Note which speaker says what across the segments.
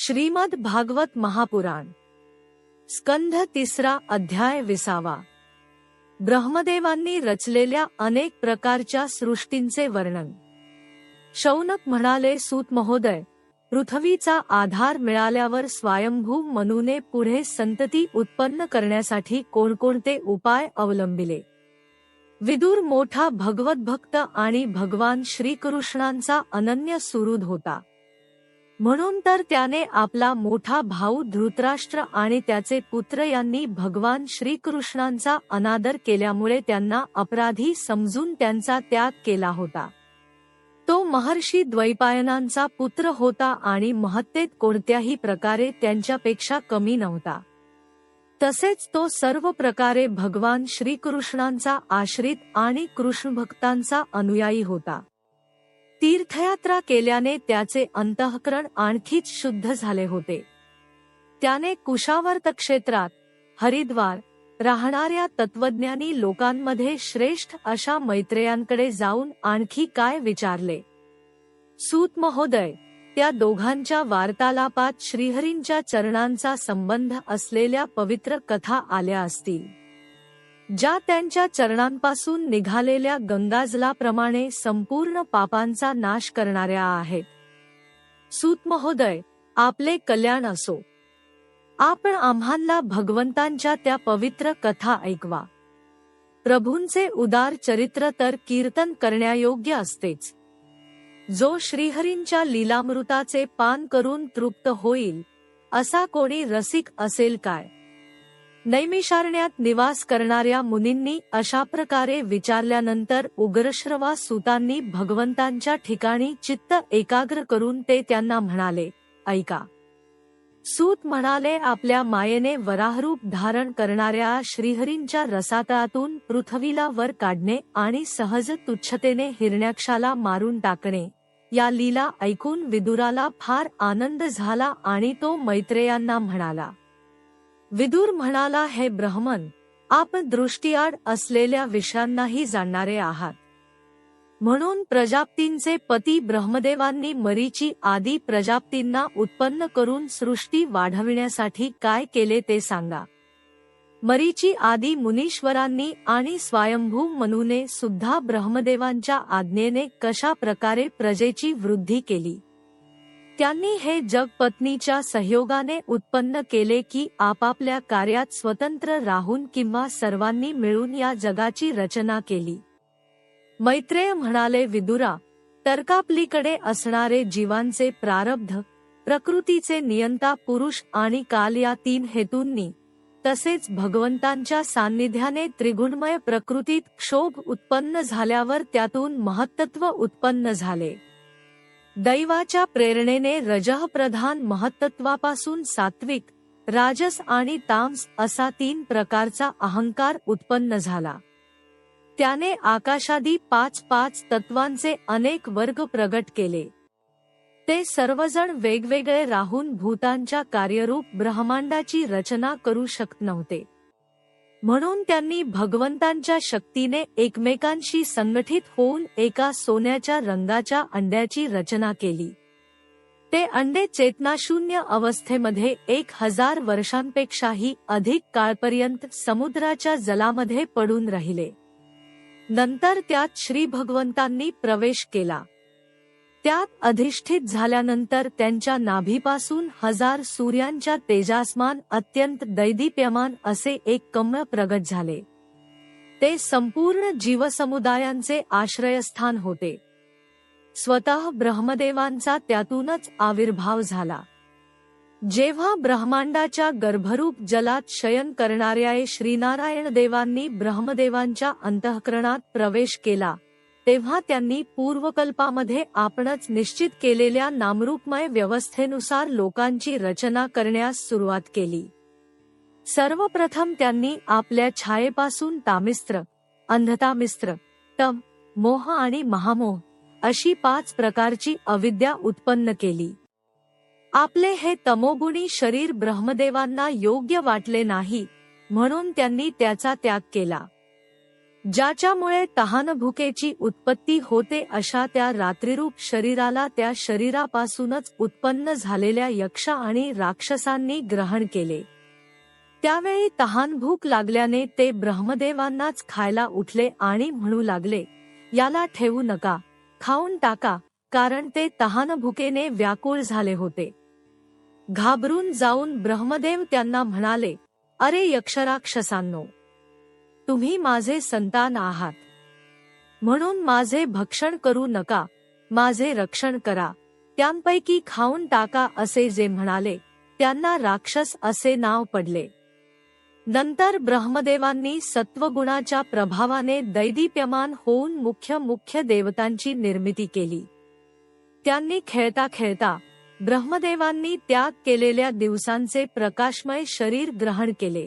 Speaker 1: श्रीमद भागवत महापुराण स्कंध 3 अध्याय 20. ब्रह्मदेवांनी रचलेल्या अनेक प्रकारच्या सृष्टींचे वर्णन. शौनक म्हणाले, सूत महोदय, पृथ्वीचा आधार मिळाल्यावर स्वयंभू मनुने पुढे संतती उत्पन्न करण्यासाठी कोणकोणते उपाय अवलंबिले. विदुर मोठा भगवत भक्त आणि भगवान श्रीकृष्णांचा अनन्य सुहृद होता. म्हणून तर त्याने आपला मोठा भाऊ धृतराष्ट्र आणि त्याचे पुत्र यांनी भगवान श्रीकृष्णांचा अनादर केल्यामुळे त्यांना अपराधी समजून त्यांचा त्याग केला होता. तो महर्षी द्वैपायनांचा पुत्र होता आणि महत्तेत कोणत्याही प्रकारे त्यांच्यापेक्षा कमी नव्हता. तसेच तो सर्व प्रकारे भगवान श्रीकृष्णांचा आश्रित आणि कृष्णभक्तांचा अनुयायी होता. तीर्थयात्रा केल्याने त्याचे अंतःकरण आणखीच शुद्ध झाले होते. त्याने कुशावर्त क्षेत्रात हरिद्वार राहणाऱ्या तत्वज्ञानी लोकांमध्ये श्रेष्ठ अशा मैत्रेयांकडे जाऊन आणखी काय विचारले. सूत महोदय, त्या दोघांच्या वार्तालापात श्रीहरींच्या चरणांचा संबंध असलेल्या पवित्र कथा आल्या असतील, ज्या त्यांच्या चरणांपासून निघालेल्या गंगाजलाप्रमाणे संपूर्ण पापांचा नाश करणाऱ्या आहेत. सूत महोदय, आपले कल्याण असो. आपण आम्हाला भगवंतांच्या त्या पवित्र कथा ऐकवा. प्रभूंचे उदार चरित्र तर कीर्तन करण्यायोग्य असतेच. जो श्रीहरींच्या लीलामृताचे पान करून तृप्त होईल, असा कोणी रसिक असेल काय. नैमिषारण्यात निवास करणाऱ्या मुनींनी अशा प्रकारे विचारल्यानंतर उग्रश्रवा सुतांनी भगवंतांच्या ठिकाणी चित्त एकाग्र करून ते त्यांना म्हणाले, ऐका. सूत म्हणाले, आपल्या मायेने वराहरूप धारण करणाऱ्या श्रीहरींच्या रसातळातून पृथ्वीला वर काढणे आणि सहज तुच्छतेने हिरण्याक्षाला मारून टाकणे, या लीला ऐकून विदुराला फार आनंद झाला आणि तो मैत्रेयांना म्हणाला. विदुर म्हणाला, हे ब्रह्मन, आपण दृष्टीआड असलेल्या विषयांनाही जाणणारे आहात. म्हणून प्रजापतींचे पती ब्रह्मदेवांनी मरीची आदी प्रजापतींना उत्पन्न करून सृष्टी वाढविण्यासाठी काय केले ते सांगा. मरीची आदी मुनीश्वरांनी आणि स्वयंभू मनुने सुद्धा ब्रह्मदेवांच्या आज्ञेने कशा प्रकारे प्रजेची वृद्धी केली. त्यांनी हे जग पत्नीच्या सहयोगाने उत्पन्न केले की आपापल्या कार्यात स्वतंत्र राहून किंवा सर्वांनी मिळून या जगाची रचना केली. मैत्रेय म्हणाले, विदुरा, तर्कापलीकडे असणारे जीवांचे प्रारब्ध, प्रकृतीचे नियंता पुरुष आणि काल या 3 हेतूंनी, तसेच भगवंतांच्या सान्निध्याने त्रिगुणमय प्रकृतीत क्षोभ उत्पन्न झाल्यावर त्यातून महत्त्व उत्पन्न झाले. दैवाच्या प्रेरणेने रजः प्रधान महत्त्वापासून सात्विक, राजस आणि तामस असा 3 प्रकारचा अहंकार उत्पन्न झाला. त्याने आकाशादी 5 तत्वांचे अनेक वर्ग प्रगट केले. ते सर्वजण वेगवेगळे राहून भूतांच्या कार्यरूप ब्रह्मांडाची रचना करू शकत नव्हते. म्हणून त्यांनी भगवंतांच्या शक्तीने एकमेकांशी संगठित होऊन एका सोन्याच्या रंगाच्या अंड्याची रचना केली. ते अंडे चेतनाशून्य अवस्थेमध्ये 1000 वर्षांपेक्षाही अधिक काळपर्यंत समुद्राच्या जलामध्ये पडून राहिले. नंतर त्यात श्री भगवंतांनी प्रवेश केला. त्यात अधिष्ठित झाल्यानंतर त्यांच्या नाभीपासून 1000 सूर्यांच्या तेजासमान अत्यंत दैदीप्यमान असे एक कमळ प्रगट झाले. ते संपूर्ण जीवसमुदायांचे आश्रयस्थान होते. स्वतः ब्रह्मदेवांचा त्यातूनच आविर्भाव झाला. जेव्हा ब्रह्मांडाच्या गर्भरूप जलात शयन करणाऱ्या श्रीनारायण देवांनी ब्रह्मदेवांच्या अंतःकरणात प्रवेश केला, तेव्हा त्यांनी पूर्वकल्पामध्ये आपणच निश्चित केलेल्या नामरूपमय व्यवस्थेनुसार लोकांची रचना करण्यास सुरुवात केली. सर्वप्रथम त्यांनी आपल्या छायेपासून तामिस्त्र, अंधतामिस्त्र, तम, मोह आणि महामोह अशी 5 प्रकारची अविद्या उत्पन्न केली. आपले हे तमोगुणी शरीर ब्रह्मदेवांना योग्य वाटले नाही, म्हणून त्यांनी त्याचा त्याग केला. ज्याच्यामुळे तहानभुकेची उत्पत्ती होते अशा त्या रात्रीरूप शरीराला त्या शरीरापासूनच उत्पन्न झालेल्या यक्ष आणि राक्षसांनी ग्रहण केले। त्यावेळी तहानभूक लागल्याने ते ब्रह्मदेवांनाच खायला उठले आणि म्हणू लागले, याला ठेवू नका, खाऊन टाका, कारण ते तहानभुकेने व्याकुळ झाले होते। घाबरून जाऊन ब्रह्मदेव त्यांना म्हणाले, अरे यक्षराक्षसांनो, तुम्ही माझे संतान आहात, म्हणून माझे भक्षण करू नका, माझे रक्षण करा, त्यांपैकी खाऊन टाका असे जे म्हणाले त्यांना राक्षस असे नाव पडले। नंतर ब्रह्मदेवांनी सत्वगुणाच्या प्रभावाने दैदीप्यमान होऊन मुख्य देवतांची निर्मिती केली। त्यांनी खेळता खेळता ब्रह्मदेवांनी त्याग केलेल्या दिवसांचे प्रकाशमय शरीर ग्रहण केले।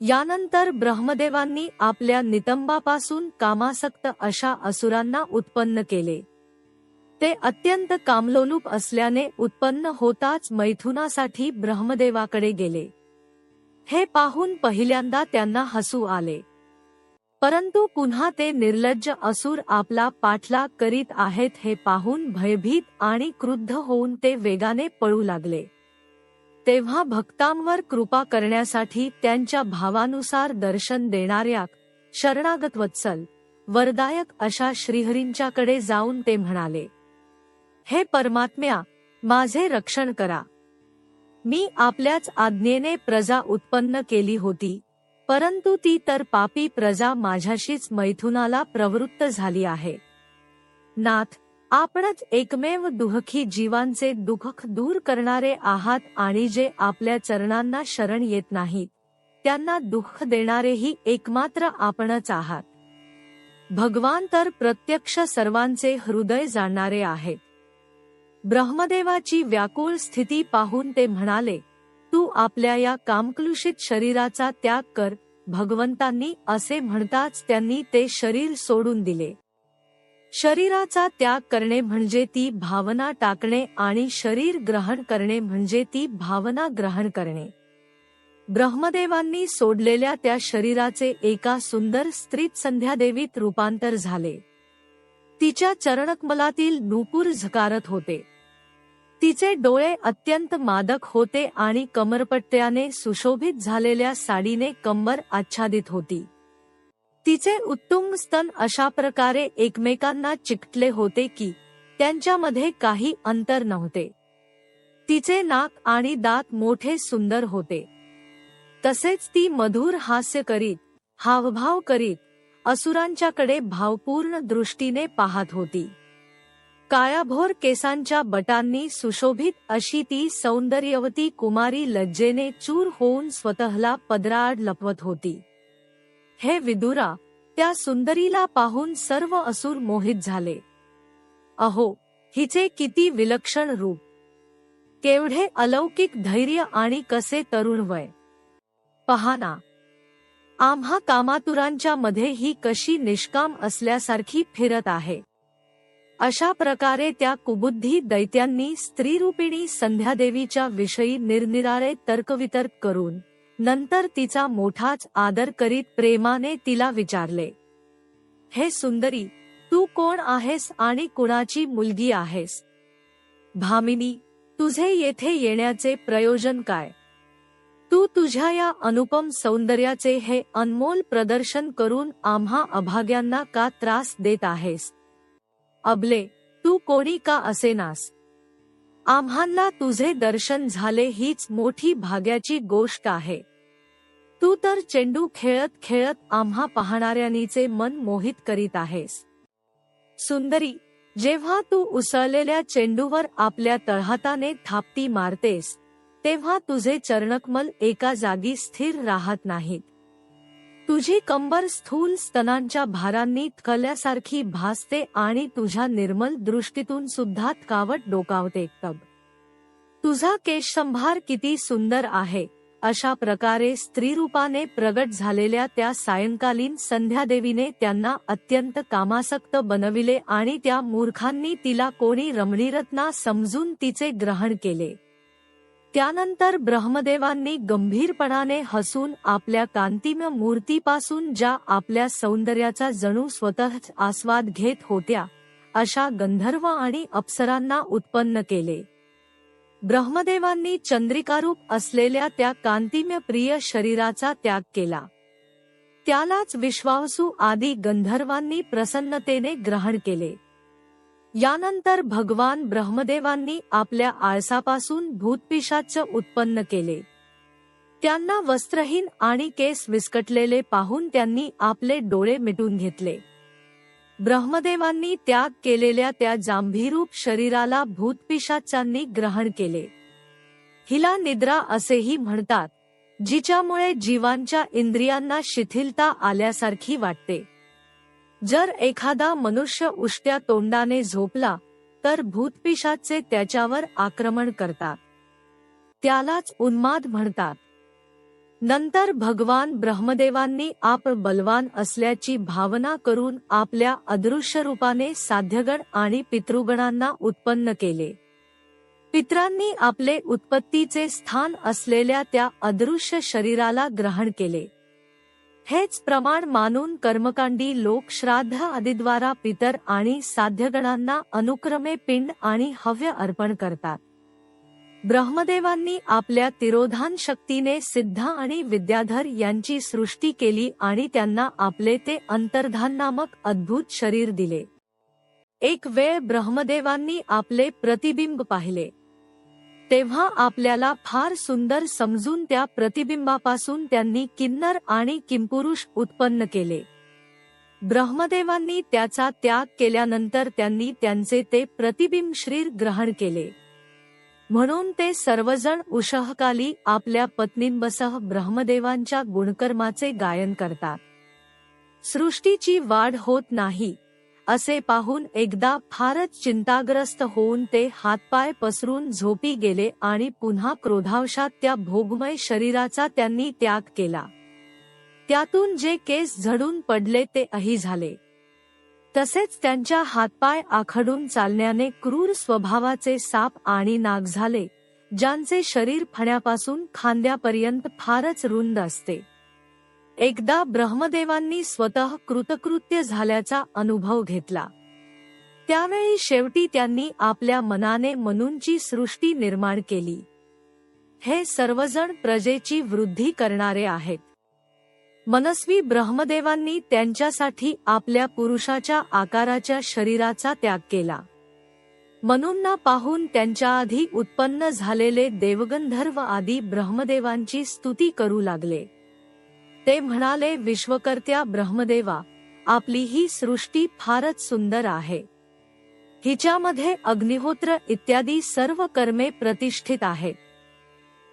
Speaker 1: यानंतर ब्रह्मदेवांनी आपल्या नितंबापासून कामासक्त अशा असुरांना उत्पन्न केले। ते अत्यंत कामलोलुप असल्याने उत्पन्न होताच मैथुनासाठी ब्रह्मदेवाकडे गेले। हे पाहून पहिल्यांदा त्यांना हसू आले, परंतु पुन्हा ते निर्लज्ज असुर आपला पाठलाग करीत आहेत हे पाहून भयभीत आणि क्रुद्ध होऊन ते वेगाने पळू लागले। तेव्हा भक्तांवर कृपा करण्यासाठी त्यांच्या भावानुसार दर्शन देणाऱ्या शरणागत वत्सल वरदायक अशा श्रीहरींच्याकडे जाऊन ते म्हणाले, हे परमात्म्या, माझे रक्षण करा। मी आपल्याच आज्ञेने प्रजा उत्पन्न केली होती, परंतु ती तर पापी प्रजा माझ्याशीच मैथुनाला प्रवृत्त झाली आहे। नाथ, आपणच एकमेव दुःखी जीवांचे दुःख दूर करणारे आहात आणि जे आपल्या चरणांना शरण येत नाहीत त्यांना दुःख देणारेही एकमात्र आपणच आहात। भगवान तर प्रत्यक्ष सर्वांचे हृदय जाणणारे आहेत। ब्रह्मदेवाची व्याकुळ स्थिती पाहून ते म्हणाले, तू आपल्या या कामकलुषित शरीराचा त्याग कर। भगवंतांनी असे म्हणताच त्यांनी ते शरीर सोडून दिले। शरीराचा त्याग करणे म्हणजे ती भावना टाकणे आणि शरीर ग्रहण करणे म्हणजे ती भावना ग्रहण करणे। ब्रह्मदेवांनी सोडलेल्या त्या शरीराचे एका सुंदर स्त्रीत संध्यादेवीत रूपांतर झाले। तिच्या चरणकमलातील नूपुर झकारत होते। तिचे डोळे अत्यंत मादक होते आणि कमरपट्ट्याने सुशोभित झालेल्या साडीने कंबर आच्छादित होती। तिचे उत्तुंग स्तन अशा प्रकारे एकमेकांना चिकटले होते की त्यांच्यामध्ये काही अंतर नव्हते। तिचे नाक आणि दात मोठे सुंदर होते। तसेच ती मधुर हास्य करीत, हावभाव करीत असुरांच्याकडे भावपूर्ण दृष्टीने पाहत होती। काळ्याभोर केसांच्या बटांनी सुशोभित अशी ती सौंदर्यवती कुमारी लज्जेने चूर होऊन स्वतःला पदराआड लपवत होती। हे विदुरा, त्या सुंदरीला पाहून सर्व असुर मोहित झाले। अहो, हिचे किती विलक्षण रूप, केवढे अलौकिक धैर्य आणि कसे तरुण वय, पहा ना, आम्हा कामातुरांच्या मध्ये ही कशी निष्काम असल्यासारखी फिरत आहे। अशा प्रकारे त्या कुबुद्धी दैत्यांनी स्त्रीरूपिणी संध्यादेवीच्या विषयी निरनिराळे तर्कवितर्क करून नंतर तिचा मोठाच आदर करीत प्रेमाने तिला विचारले, हे सुंदरी, तू कोण आहेस आणि कुणाची मुलगी आहेस? भामिनी, तुझे येथे येण्याचे प्रयोजन काय? तू तुझ्या या अनुपम सौंदर्याचे हे अनमोल प्रदर्शन करून आम्हा अभाग्यांना का त्रास देत आहेस? अबले, तू कोणी का असेनास? आम्हांना तुझे दर्शन झाले हीच मोठी भाग्याची गोष्ट आहे। तू तर चेंडू खेळत खेळत आम्हा पाहणाऱ्यांनीचे मन मोहित करीत आहेस। सुंदरी, जेव्हा तू उसळलेल्या चेंडूवर आपल्या तळहाताने थापटी मारतेस तेव्हा तुझे चरणकमल एका जागी स्थिर राहत नाहीत। तुझी कंबर स्थूल स्तनांच्या भारांनी थकल्यासारखी भासते आणि तुझ्या निर्मल दृष्टीतून सुद्धा थकावट डोकावते। तुझा केशसंभार किती सुंदर आहे। अशा प्रकारे स्त्रीरूपाने प्रगट झालेल्या त्या सायंकालीन संध्यादेवीने त्यांना अत्यंत कामासक्त बनविले आणि त्या मूर्खांनी तिला कोणी रमणीरत्ना समजून तिचे ग्रहण केले। त्यानंतर ब्रह्मदेवांनी गंभीरपणाने हसून आपल्या कांतिमय मूर्तीपासून, ज्या आपल्या सौंदर्याचा जणू स्वतःच आस्वाद घेत होत्या, अशा गंधर्व आणि अप्सरांना उत्पन्न केले. ब्रह्मदेवांनी चंद्रिकारूप असलेल्या त्या कांतिमय प्रिय शरीराचा त्याग केला. त्यालाच विश्वावसू आदी गंधर्वांनी प्रसन्नतेने ग्रहण केले. यानंतर भगवान ब्रह्मदेवांनी आपल्या आळसापासून भूतपिशाच उत्पन्न केले. त्यांना वस्त्रहीन आणि केस विस्कटलेले पाहून त्यांनी आपले डोळे मिटून घेतले. ब्रह्मदेवांनी त्याग केलेल्या त्या जांभीरूप शरीराला भूतपिशाचांनी ग्रहण केले. हिला निद्रा असेही म्हणतात, जिच्यामुळे जीवांच्या इंद्रियांना शिथिलता आल्यासारखी वाटते. जर एखादा मनुष्य उष्ट्या तोंडाने झोपला तर भूतपिशाचे त्याच्यावर आक्रमण करतात. त्यालाच उन्माद म्हणतात. नंतर भगवान ब्रह्मदेवांनी आप बलवान असल्याची भावना करून आपल्या अदृश्य रूपाने साध्यगण आणि पितृगणांना उत्पन्न केले. पितरांनी आपले उत्पत्तीचे स्थान असलेल्या त्या अदृश्य शरीराला ग्रहण केले. हेच प्रमाण मानून कर्मकांडी लोक श्राद्ध आदीद्वारा पितर आणि साध्यगणांना अनुक्रमे पिंड आणि हव्य अर्पण करतात. ब्रह्मदेवांनी आपल्या तिरोधान शक्तीने सिद्ध आणि विद्याधर यांची सृष्टी केली आणि त्यांना आपले ते अंतर्धान नामक अद्भुत शरीर दिले. एक वेळ ब्रह्मदेवांनी आपले प्रतिबिंब पाहिले. तेव्हा आपल्याला फार सुंदर समजून त्या प्रतिबिंबापासून त्यांनी किन्नर आणि किंपुरुष उत्पन्न केले. ब्रह्मदेवांनी त्याचा त्याग केल्यानंतर त्यांनी त्यांचे ते प्रतिबिंब शरीर ग्रहण केले. म्हणून ते सर्वजण उषःकाली आपल्या पत्नींबसह ब्रह्मदेवांच्या गुणकर्माचे गायन करतात. सृष्टीची वाढ होत नाही असे पाहून एकदा फारच चिंताग्रस्त होऊन ते हातपाय पसरून झोपी गेले आणि पुन्हा क्रोधावशात त्या भोगमय शरीराचा त्यांनी त्याग केला. त्यातून जे केस झडून पडले ते अही झाले. तसेच त्यांच्या हातपाय आखडून चालण्याने क्रूर स्वभावाचे साप आणि नाग झाले, ज्यांचे शरीर फण्यापासून खांद्यापर्यंत फारच रुंद असते. एकदा ब्रह्मदेवांनी स्वतः कृतकृत्य झाल्याचा अनुभव घेतला. त्यावेळी शेवटी त्यांनी आपल्या मनाने मनूंची सृष्टी निर्माण केली. हे सर्वजण प्रजेची वृद्धी करणारे आहेत. मनस्वी ब्रह्मदेवांनी त्यांच्यासाठी आपल्या पुरुषाच्या आकाराच्या शरीराचा त्याग केला. मनूंना पाहून त्यांच्या आधी उत्पन्न झालेले देवगंधर्व आदी ब्रह्मदेवांची स्तुती करू लागले. ते म्हणाले, विश्वकर्त्या ब्रह्मदेवा, आपली ही सृष्टी फारच सुंदर आहे. हिच्यामध्ये अग्निहोत्र इत्यादी सर्व कर्मे प्रतिष्ठित आहेत.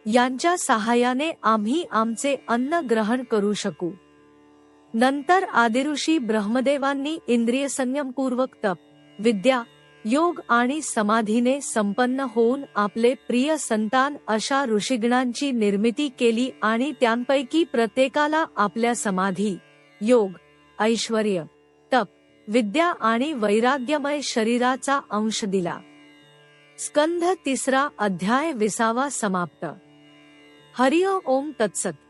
Speaker 1: यांच्या सहाय्याने आम्ही आमचे अन्न ग्रहण करू शकू. नंतर आदिऋषी ब्रह्मदेवांनी इंद्रिय संयमपूर्वक तप, विद्या, योग आणि समाधीने संपन्न होऊन आपले प्रिय संतान अशा ऋषिगणांची निर्मिती केली आणि त्यांपैकी प्रत्येकाला आपल्या समाधी, योग, ऐश्वर्य, तप, विद्या आणि वैराग्यमय शरीराचा अंश दिला. स्कंध 3 अध्याय 20 समाप्त. हरि ओम तत्सत.